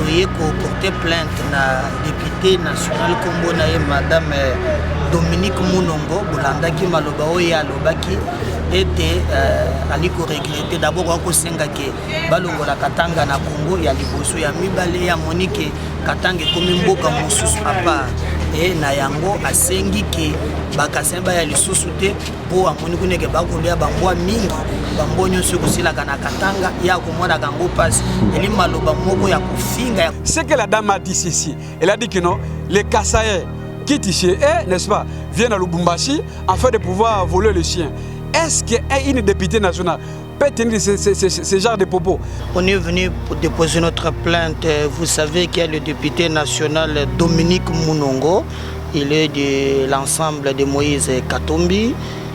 toyeko porter plainte na député national kombo na ye madame Dominique Munongo bolandaki maloba oyo alobaki ete aliko regretter d'abord wako senga ke balongola Katanga na Congo ya liboso ya mibale ya Monique Katanga komi mboka mosusu papa na yango asengi ke bakasemba ya lisusu te po amoni kuneke bakolia bambwa mingi bambonyo soko silaka na Katanga ya komona kango passe eli maloba moko ya kofinga. Ce que la dame a dit ceci, elle a dit que non, les Kassaïens qui chez eux, n'est-ce pas, viennent à Lubumbashi afin de pouvoir voler le chien. Est-ce qu'une députée nationale peut tenir ce genre de propos? On est venu pour déposer notre plainte. Vous savez qu'il y a le député national Dominique Munongo. Il est de l'ensemble de Moïse Katumbi.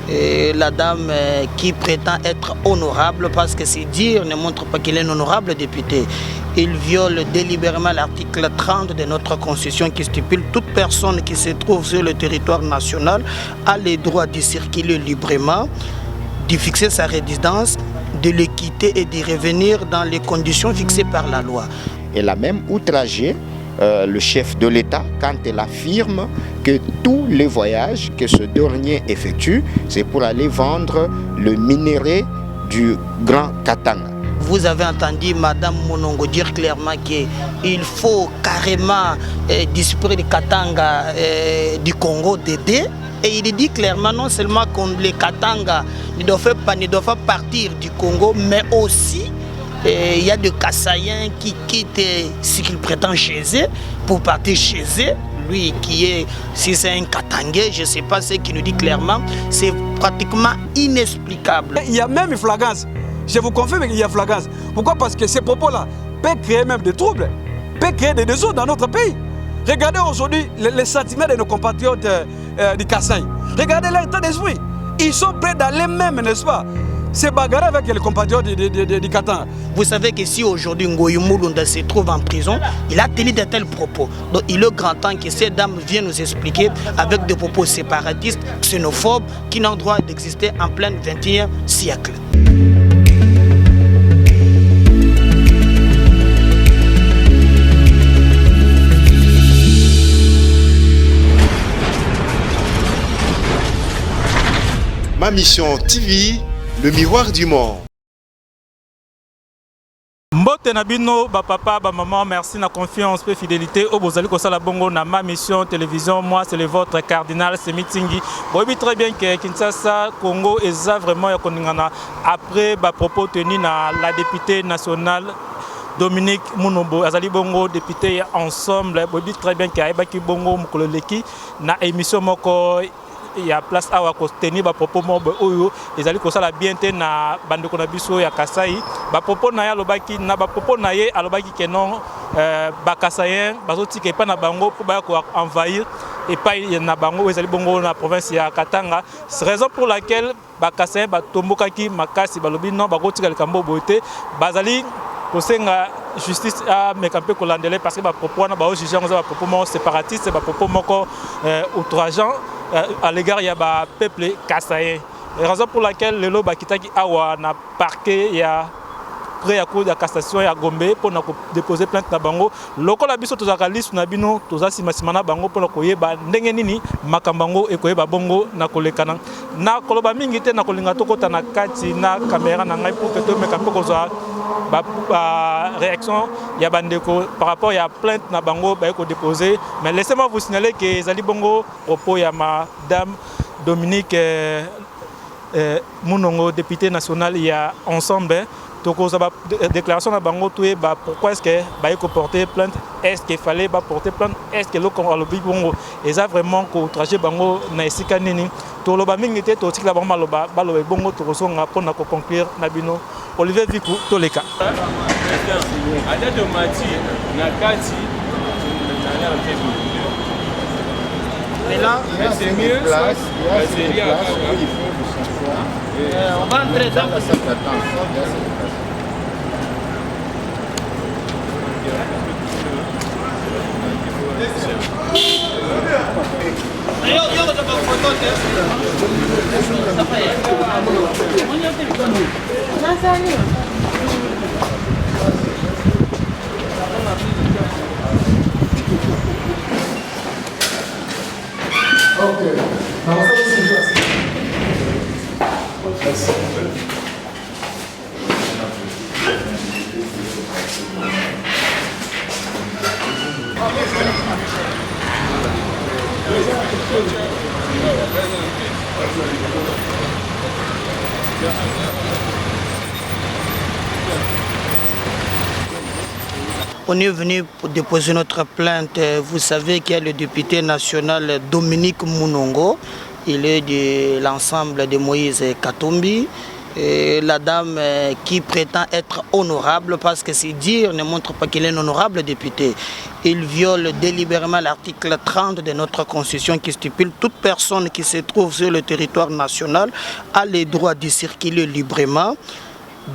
Et la dame qui prétend être honorable, parce que c'est dire ne montre pas qu'il est un honorable député. Il viole délibérément l'article 30 de notre constitution qui stipule toute personne qui se trouve sur le territoire national a le droit de circuler librement, de fixer sa résidence, de le quitter et de revenir dans les conditions fixées par la loi. Elle a même outragé le chef de l'État quand elle affirme que tous les voyages que ce dernier effectue, c'est pour aller vendre le minerai du Grand Katanga. Vous avez entendu Madame Munongo dire clairement qu'il faut carrément disparaître de Katanga du Congo d'aider. Et il dit clairement non seulement que les Katanga ne doivent pas partir du Congo, mais aussi il y a des Kassaïens qui quittent ce qu'ils prétendent chez eux pour partir chez eux. Lui qui est, si c'est un Katangais, je ne sais pas ce qu'il nous dit clairement, c'est pratiquement inexplicable. Il y a même une flagrance. Je vous confirme qu'il y a flagrance. Pourquoi? Parce que ces propos-là peuvent créer même des troubles, peuvent créer des désordres dans notre pays. Regardez aujourd'hui les sentiments de nos compatriotes du Kassai. Regardez leur état d'esprit. Ils sont prêts d'aller même, n'est-ce pas, se bagarrer avec les compatriotes du Katanga. Vous savez que si aujourd'hui Ngoyi Mulunda se trouve en prison, il a tenu de tels propos. Donc il est grand temps que ces dames viennent nous expliquer avec des propos séparatistes, xénophobes, qui n'ont droit d'exister en plein 21e siècle. Ma Mission TV, le miroir du monde. Mbote na bino, ba papa, ba maman, merci na confiance et fidélité. Au bozali ko sala bongo na Ma Mission télévision. Moi, c'est le votre cardinal Semitingi. Vous savez très bien que Kinshasa, Congo, est vraiment yakoningana après ba propos tenus na la députée nationale Dominique Munongo, azali bongo député ensemble. Vous savez très bien que Aibaki bongo mukololeki na émission moko. Il y a place à tenir ba propos mobo oyo ezali ko sala bien te na bandeko na biso ya Kasai ba propos na ya lobaki na ba propos na ye alobaki que non ba Kasayen bazoti ke pa na bango pour ba ko envahir et pas na bango ezali bongo na province ya Katanga. C'est raison pour laquelle ba Kasayen ba tombokaki makasi balobi non ba kotika likambo bote bazali kosenga justice a mekampe kolandele parce que ba propos na ba juger ba propos séparatiste ba propos moko outrageant à l'égard du peuple kassaïen. Raison pour laquelle le loba kitaki awa na parquet ya près à cour de cassation ya Gombe pour déposer plainte na bango. Loko la biso tozaka liste na bino tozasi masimana bango pour koyeba ndenge nini makambango e koyeba bongo na kolekana. Na koloba mingi te na kolinga tokota na kati na caméra na ngai pour que to mekampe kozwa réaction ya bandeko par rapport à plainte na bango ba ko déposer. Mais laissez-moi vous signaler que zali bongo propos ya madame Dominique Munongo, député national, il y a ensemble. Donc, déclaration à Bango, pourquoi est-ce qu'il faut porter plainte? Est-ce qu'il fallait porter plainte? Est-ce que l'on a le Bongo? Et ça vraiment, qu'au trajet Bango, n'a ici qu'à Nini. Tout le monde était tout aussi là, Baloba, Baloba, Bongo, tout le monde pour conclure, Nabino, Olivier Vikou, Toleka. Mais là, c'est mieux, on va entrer dans le On est venu pour déposer notre plainte. Vous savez qu'il y a le député national Dominique Munongo. Il est de l'ensemble de Moïse Katumbi. Et la dame qui prétend être honorable, parce que c'est dire ne montre pas qu'il est un honorable député. Il viole délibérément l'article 30 de notre constitution qui stipule toute personne qui se trouve sur le territoire national a le droit de circuler librement,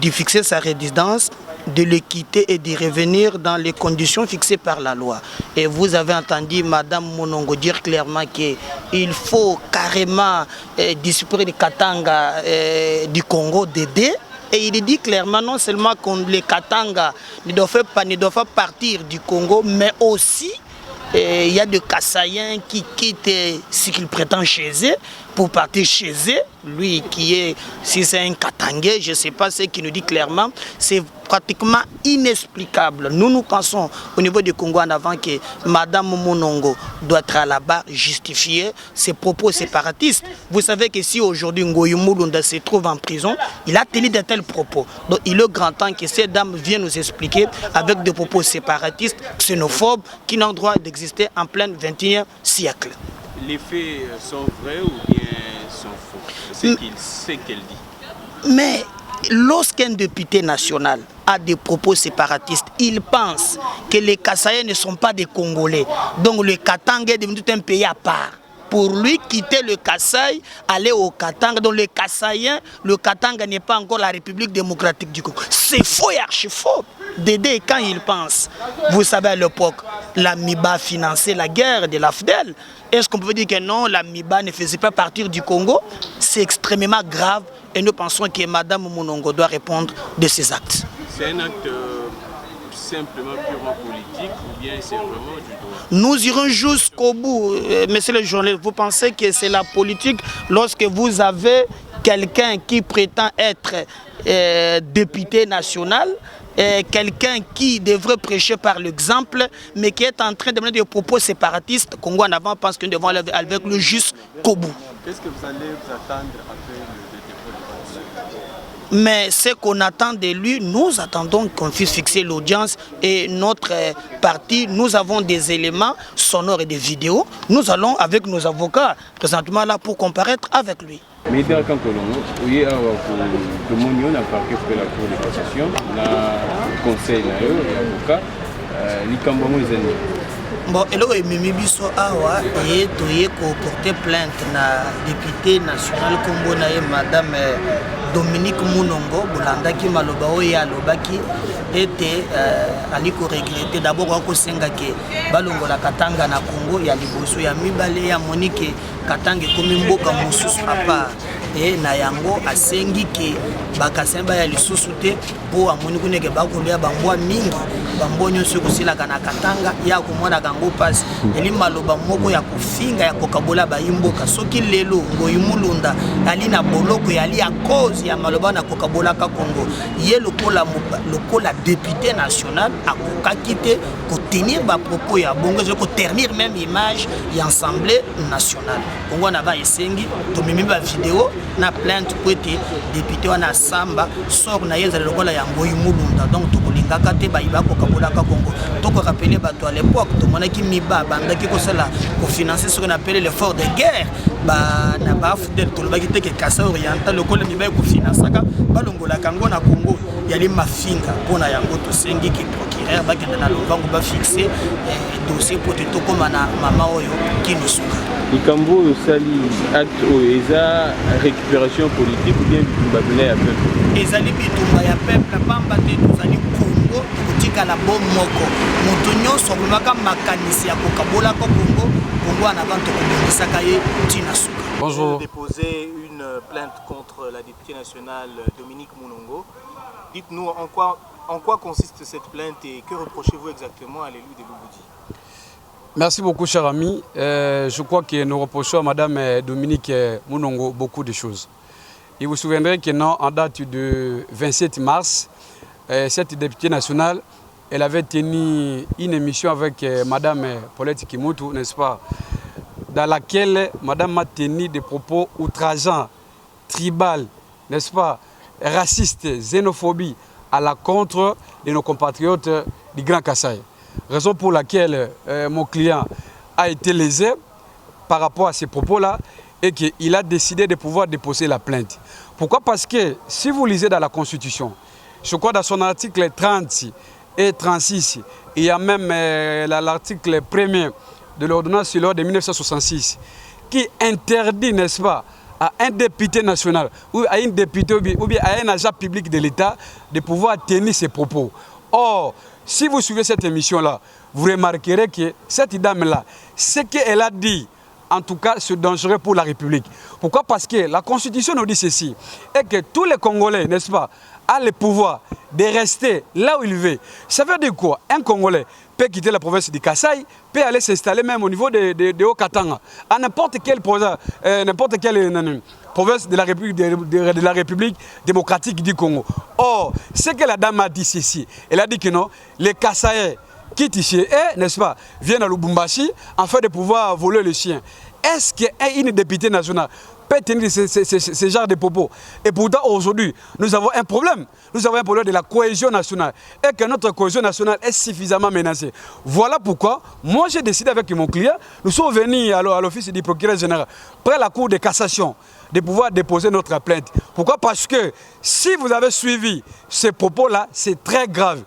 de fixer sa résidence, de le quitter et de revenir dans les conditions fixées par la loi. Et vous avez entendu Madame Munongo dire clairement qu'il faut carrément discipliner les Katanga du Congo d'aider. Et il dit clairement non seulement que les Katanga ne doivent pas partir du Congo, mais aussi il y a des Kassaïens qui quittent ce qu'ils prétendent chez eux pour partir chez eux. Lui qui est, si c'est un Katangais, je ne sais pas ce qu'il nous dit clairement, c'est pratiquement inexplicable. Nous pensons au niveau du Congo en avant que Madame Munongo doit être là-bas justifier ses propos séparatistes. Vous savez que si aujourd'hui Ngoyi Mulunda se trouve en prison, il a tenu de tels propos. Donc il est grand temps que ces dames viennent nous expliquer avec des propos séparatistes, xénophobes, qui n'ont droit d'exister en plein 21e siècle. Les faits sont vrais ou bien sont faux? C'est ce qu'elle dit. Mais lorsqu'un député national a des propos séparatistes, il pense que les Kassaïens ne sont pas des Congolais. Donc le Katanga est devenu un pays à part. Pour lui, quitter le Kasaï, aller au Katanga. Donc le Kassaïen, le Katanga n'est pas encore la République démocratique du Congo. C'est faux et archi-faux. Dédé, quand il pense, vous savez à l'époque, la MIBA finançait la guerre de l'AFDEL. Est-ce qu'on peut dire que non, la MIBA ne faisait pas partir du Congo? C'est extrêmement grave et nous pensons que Madame Munongo doit répondre de ses actes. C'est un acte simplement purement politique ou bien c'est vraiment du droit? Nous irons jusqu'au bout, monsieur le journaliste. Vous pensez que c'est la politique lorsque vous avez quelqu'un qui prétend être député national, quelqu'un qui devrait prêcher par l'exemple, mais qui est en train de mener des propos séparatistes? Congo en avant pense que nous devons aller avec le jusqu'au bout. Qu'est-ce que vous allez vous attendre après le dépôt de votre? Mais ce qu'on attend de lui, nous attendons qu'on puisse fixer l'audience et notre parti, nous avons des éléments sonores et des vidéos. Nous allons avec nos avocats présentement là pour comparaître avec lui. Mais dans le Colombo, il y a tout le monde qui a parqué pour la Cour de cassation, le conseil, l'avocat, les cambamons, les ennemis. Bon, et Mimi Bisso Awa et Toye ko porter plainte na député national Combo na Madame Dominique Munongo, Bolanda qui maloba oya alobaki était ali ko regretter d'abord ko senga ke balongo la Katanga na Congo ya liboso ya mibale ya Monique Katanga komi mboka mosusu papa et na yango asengi ke bakasemba ya lisusu te po amoni kuneke bakolia bambwa mingi bambo nyonso kosilaka na Katanga ya komona kango pasi eli maloba moko ya kofinga ya kokabola bayimboka soki lelo Ngoyi Mulunda ali na boloko yali ya cause ya maloba na kokabola ka Congo ye lokola député national akokaki te ko tenir ba propos ya bongo ko ternir même image ya assemblée nationale. Congo na ba esengi to mimi ba vidéo na plainte pour être député wana samba sort na yeza lokola ya Ngoyi Mulunda. Donc to kolingaka te ba iba kokabolaka Congo. To ko rappeler bato à l'époque to monaki miba bandaki ko sala ko financer ce qu'on appelle l'effort de guerre ba na ba fudel to lobaki te ke Kasa oriental lokola miba ko financaka balongola kango na Congo yali mafinga pona yango to sengi ki procureur ba kenda na lovango ba fixer dossier pour te koma na mama oyo kinusuka. Ikambo sali acte eza récupération politique ou bien bitumba ya peuple? Ezali bitumba ya peuple pamba te tozali Congo kotika la bom moko moto nyonso komaka makanisi ya kokabola ko Congo en avant to kobongisaka ye tina suka. Bonjour. Vous déposez une plainte contre la députée nationale Dominique Munongo. Dites-nous en quoi consiste cette plainte et que reprochez-vous exactement à l'élu de Lubudi? Merci beaucoup, cher ami. Je crois que nous reprochons à Madame Dominique Mounongo beaucoup de choses. Et vous vous souviendrez que non, en date du 27 mars, cette députée nationale, elle avait tenu une émission avec Madame Paulette Kimoutou, n'est-ce pas, dans laquelle Madame a tenu des propos outrageants, tribal, n'est-ce pas, raciste, xénophobie à la contre de nos compatriotes du Grand Kasaï. Raison pour laquelle mon client a été lésé par rapport à ces propos-là et qu'il a décidé de pouvoir déposer la plainte. Pourquoi? Parce que si vous lisez dans la Constitution, je crois dans son article 30 et 36, il y a même l'article 1er de l'ordonnance sur l'ordre de 1966 qui interdit, n'est-ce pas, à un député national ou à une députée ou bien à un agent public de l'État de pouvoir tenir ses propos. Or, si vous suivez cette émission-là, vous remarquerez que cette dame-là, ce qu'elle a dit, en tout cas, c'est dangereux pour la République. Pourquoi? Parce que la Constitution nous dit ceci, et que tous les Congolais, n'est-ce pas, ont le pouvoir de rester là où il veut. Ça veut dire quoi? Un Congolais peut quitter la province du Kasaï, peut aller s'installer même au niveau de Haut-Katanga, à n'importe quelle province de la République démocratique du Congo. Or, ce que la dame a dit ceci, elle a dit que non, les Kasaïens quittent ici, n'est-ce pas, viennent à Lubumbashi afin de pouvoir voler le chien. Est-ce qu'une députée nationale peut tenir ce genre de propos? Et pourtant, aujourd'hui, nous avons un problème. Nous avons un problème de la cohésion nationale. Et que notre cohésion nationale est suffisamment menacée. Voilà pourquoi, moi, j'ai décidé avec mon client, nous sommes venus à l'office du procureur général, près la cour de cassation, de pouvoir déposer notre plainte. Pourquoi? Parce que si vous avez suivi ces propos-là, c'est très grave.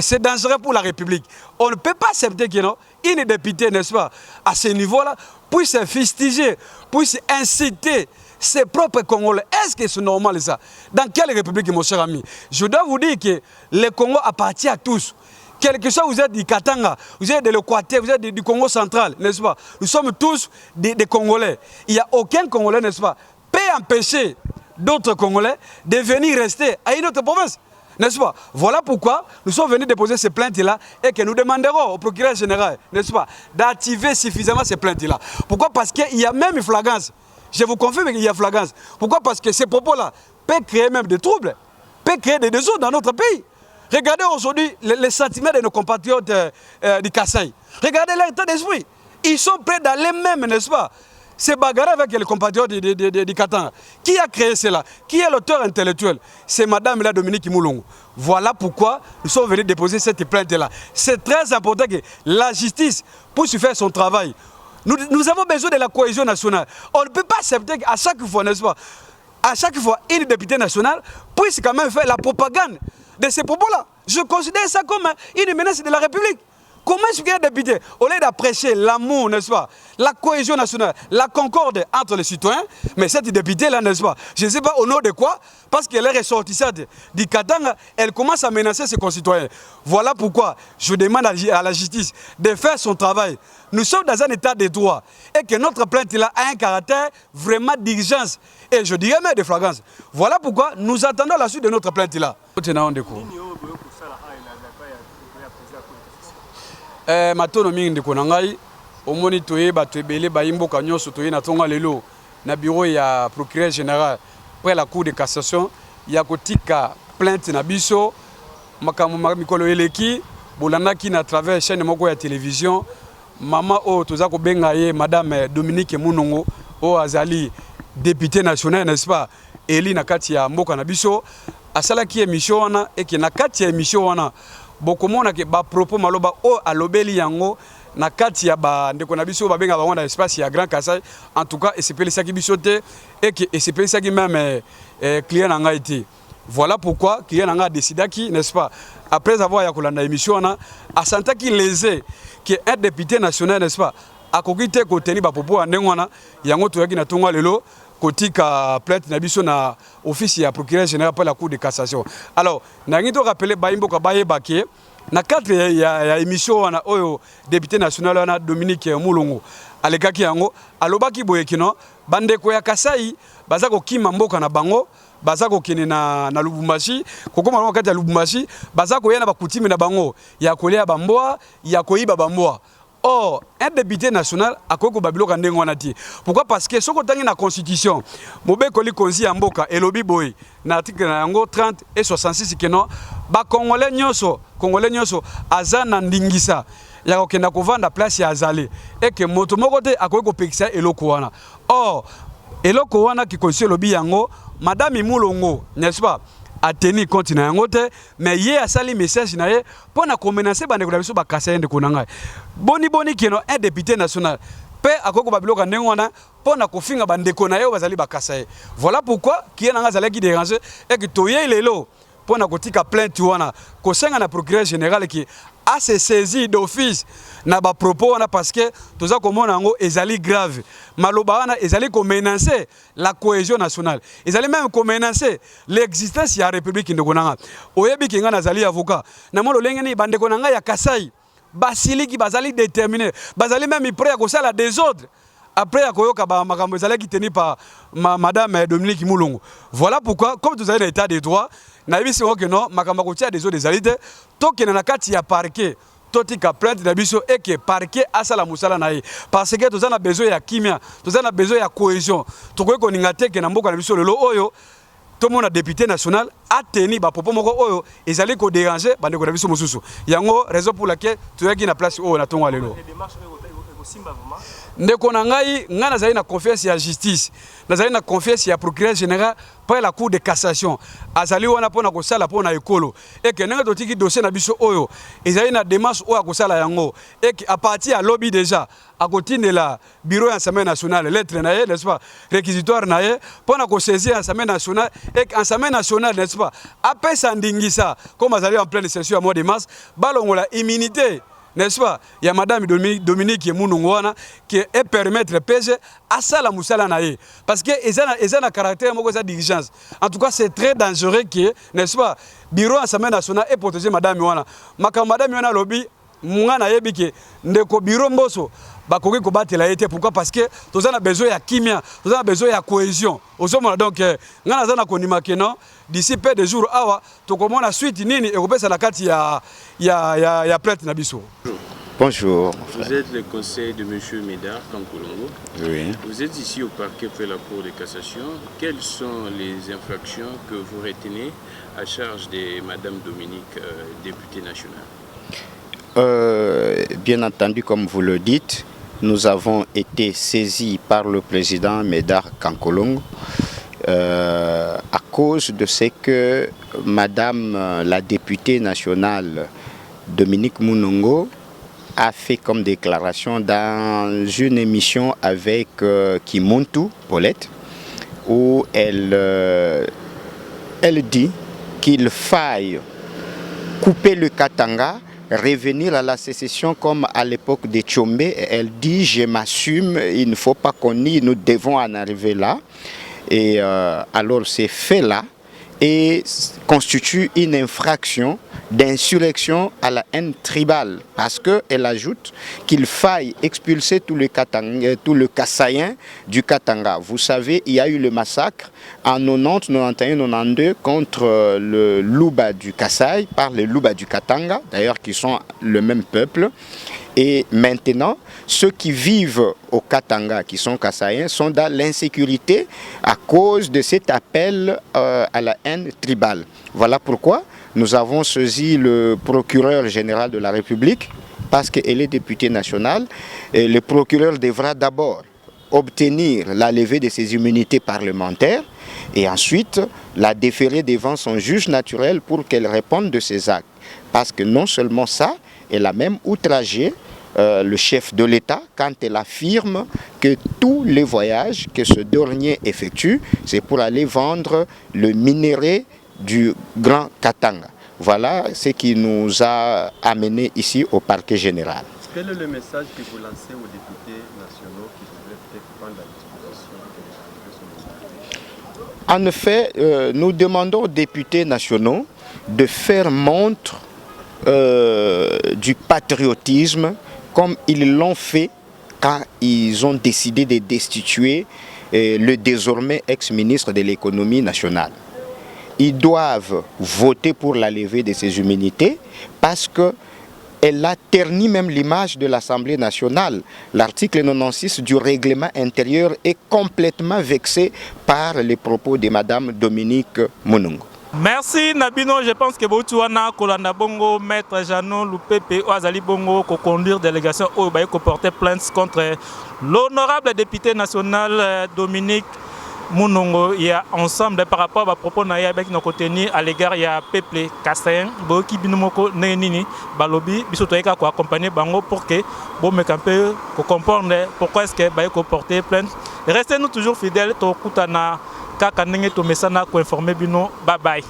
C'est dangereux pour la République. On ne peut pas accepter que non, une députée, n'est-ce pas, à ce niveau-là, puisse fustiger, puisse inciter ses propres Congolais. Est-ce que c'est normal ça? Dans quelle République, mon cher ami? Je dois vous dire que le Congo appartient à tous. Quel que soit vous êtes du Katanga, vous êtes de l'Équateur, vous êtes du Congo central, n'est-ce pas? Nous sommes tous des Congolais. Il n'y a aucun Congolais, n'est-ce pas, peut empêcher d'autres Congolais de venir rester à une autre province. N'est-ce pas? Voilà pourquoi nous sommes venus déposer ces plaintes-là et que nous demanderons au procureur général, n'est-ce pas, d'activer suffisamment ces plaintes-là. Pourquoi? Parce qu'il y a même une flagrance. Je vous confirme qu'il y a flagrance. Pourquoi? Parce que ces propos-là peuvent créer même des troubles, peuvent créer des désordres dans notre pays. Regardez aujourd'hui les sentiments de nos compatriotes du Kasaï. Regardez leur état d'esprit. Ils sont prêts d'aller même, n'est-ce pas, c'est bagarre avec les compatriotes du Katanga. Qui a créé cela? Qui est l'auteur intellectuel? C'est Madame la Dominique Moulongo. Voilà pourquoi nous sommes venus déposer cette plainte-là. C'est très important que la justice puisse faire son travail. Nous avons besoin de la cohésion nationale. On ne peut pas accepter qu'à chaque fois, n'est-ce pas, à chaque fois, une députée nationale puisse quand même faire la propagande de ces propos-là. Je considère ça comme une menace de la République. Comment est-ce qu'un député, au lieu d'apprécier l'amour, n'est-ce pas, la cohésion nationale, la concorde entre les citoyens, mais cette députée-là, n'est-ce pas, je ne sais pas au nom de quoi, parce qu'elle est ressortissante du Katanga, elle commence à menacer ses concitoyens. Voilà pourquoi je demande à la justice de faire son travail. Nous sommes dans un état de droit et que notre plainte-là a un caractère vraiment d'urgence et je dirais même de flagrance. Voilà pourquoi nous attendons la suite de notre plainte-là. Matono mingi ndeko na ngai omoni toye bato ebele bayimboka nyonso toye na tonga lelo na bureau ya procureur général près la cour de cassation ya kotika plainte na biso makambo mikolo eleki bolandaki na travers chaîne moko ya télévision mama o toza ko benga ye Madame Dominique Mounongo o azali député national, n'est-ce pas, eli na kati ya mboka na biso asalaki émission wana et que na kati ya émission wana bokomona ke ba propos maloba o alobeli yango na kati ya ba ndeko na biso ba benga bango na espace ya Grand Kasaï. En tout cas esepelisa ki biso te et que esepelisa ki même client na ngai te. Voilà pourquoi client na ngai décidaki, n'est-ce pas, après avoir ya kolanda émission na asantaki lésé que un député national, n'est-ce pas, akoki te ko tenir ba propos ndenge wana yango toyaki na tonga lelo kotika plainte na biso na office ya procureur général pour la cour de cassation. Alors nangi to rappeler bayimbo ka bayebake na cadre ya émission wana oyo député national wana Dominique Moulongo alekaki yango alobaki boyekino bandeko ya Kasai baza ko kima mboka na bango baza ko kene na Lubumbashi kokoma na wakati ya Lubumbashi baza ko yena bakutimi na bango ya kolia bamboa ya koiba bamboa. Or, un député national a quoi que Babylon a dit. Pourquoi? Parce que ce qu'on a dans la constitution, Mobé Koli Konzi Amboka et Lobi Boy, l'article 30 et 66, que non, ba Congolais nyoso, Azana Ndingisa, ya kokenda kovanda place ya Azali, et que motomoko te a quoi que Pekisa et Lokoana. Or, eloko wana ki konsi lobi yango madame Mulongo, n'est-ce pas? A tenu compte na yango te, mais ye asali message na ye pour na menacer bande ko biso ba kasa ndeko na ngai. Boni keno un député national pe akoko babiloka ndenge wana pour na kofinga bandeko na ye bazali ba kasa. Voilà pourquoi qui na ngazala ki déranger et que toye lelo pour na kotika plainte wana ko senga na procureur général qui a se saisi d'office na ba propos wana parce que toza komona yango ezali grave. Maloba wana ezali ko menacer la cohésion nationale. Ezali même ko menacer l'existence ya république ndeko nanga. Oyebi kinga nazali avocat. Na molo lengeni bandeko nanga ya Kasai. Basiliki bazali déterminé. Bazali même prêt à kosala des ordres. Après à koyoka ba makambo ezali ki tenu par madame Dominique Mulongo. Voilà pourquoi comme vous avez l'état des droits na biso que non makambo kotia des ordres ezali te to ke na kati ya parquet totika plainte na biso et que parquet asala musala na ye parce que tozana besoin ya kimia tozana besoin ya cohésion tokoki koninga te ke na mboka na biso lelo oyo tout le monde député national a tenu ba propos moko oyo ezali ko déranger bande ko na biso mususu yango raison pour laquelle toyaki na place oyo na tongo lelo ndeko na ngai nga nazali na confiance ya justice nazali na confiance ya procureur général par la cour de cassation azali wana pona ko sala pona ekolo et que ndenge totiki dossier na biso oyo ezali na démarche oyo ko sala yango et que à partir à lobby déjà à côté de la bureau d'Assemblée nationale lettre na ye n'est-ce pas réquisitoire na ye pona ko saisir Assemblée nationale et Assemblée nationale n'est-ce pas après sandingisa comme azali en pleine session à mois de mars balongola immunité n'est-ce pas? Il y a madame Dominique Munongwana qui est permettre le PG à ça la musala nae parce que ils ont un caractère moko sa diligence. En tout cas, c'est très dangereux que n'est-ce pas? Bureau Assemblée nationale et protéger madame Wana. Maka madame Wana lobby mwana yebi ke ndeko bureau mboso bakoki ko batela été pourquoi? Parce que tous a besoin ya kimia, tous a besoin ya cohésion. Osomona donc ngana zana konima kenon d'ici peu de jours awa to komona suite nini e kopesa la kati ya plainte na biso. Bonjour. Vous êtes le conseil de M. Médard Kankolongo. Oui. Vous êtes ici au parquet près la Cour de cassation. Quelles sont les infractions que vous retenez à charge de Mme Dominique, députée nationale? Bien entendu, comme vous le dites, nous avons été saisis par le président Médard Kankolongo à cause de ce que Madame la députée nationale Dominique Munongo a fait comme déclaration dans une émission avec Kimuntu Paulette où elle dit qu'il faille couper le Katanga, revenir à la sécession comme à l'époque de Tchombe. Elle dit je m'assume, il ne faut pas qu'on nie, nous devons en arriver là. Et alors ces faits-là constituent une infraction d'insurrection à la haine tribale parce qu'elle ajoute qu'il faille expulser tout le Kassaïen du Katanga. Vous savez, il y a eu le massacre en 90, 91, 92 contre le Luba du Kasaï par les Luba du Katanga, d'ailleurs qui sont le même peuple. Et maintenant, ceux qui vivent au Katanga, qui sont Kassaïens, sont dans l'insécurité à cause de cet appel à la haine tribale. Voilà pourquoi nous avons saisi le procureur général de la République, parce qu'elle est députée nationale. Et le procureur devra d'abord obtenir la levée de ses immunités parlementaires et ensuite la déférer devant son juge naturel pour qu'elle réponde de ses actes. Parce que non seulement ça, elle a même outragé le chef de l'État quand elle affirme que tous les voyages que ce dernier effectue, c'est pour aller vendre le minerai du Grand Katanga. Voilà ce qui nous a amenés ici au parquet général. Quel est le message que vous lancez aux députés nationaux qui devraient peut-être prendre la disposition? En effet, nous demandons aux députés nationaux de faire montre du patriotisme comme ils l'ont fait quand ils ont décidé de destituer le désormais ex-ministre de l'économie nationale. Ils doivent voter pour la levée de ces immunités parce que Elle a terni même l'image de l'Assemblée nationale. L'article 96 du règlement intérieur est complètement vexé par les propos de Madame Dominique Munongo. Merci Nabino, je pense que Boutouana, Kolanda Bongo, Maître Jeannot Loupepe, Oazali Bongo, conduire délégation au Baye, porter plainte contre l'honorable député national Dominique Munongo. Il y a ensemble par rapport à propos avec nos contenus à l'égard il y a peuple Kassayen, Boki Binomoko Nenini, Balobi, Bisotoeka ko accompagner Bango pour que bon me camper ko comprendre pourquoi est-ce que Baye ko porter plainte. Restez nous toujours fidèles to kutana kaka ndenge to mesana ko informer bino. Bye bye.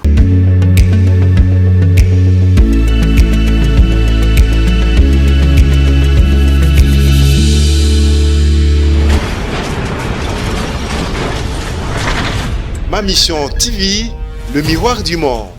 Ma mission TV, le miroir du monde.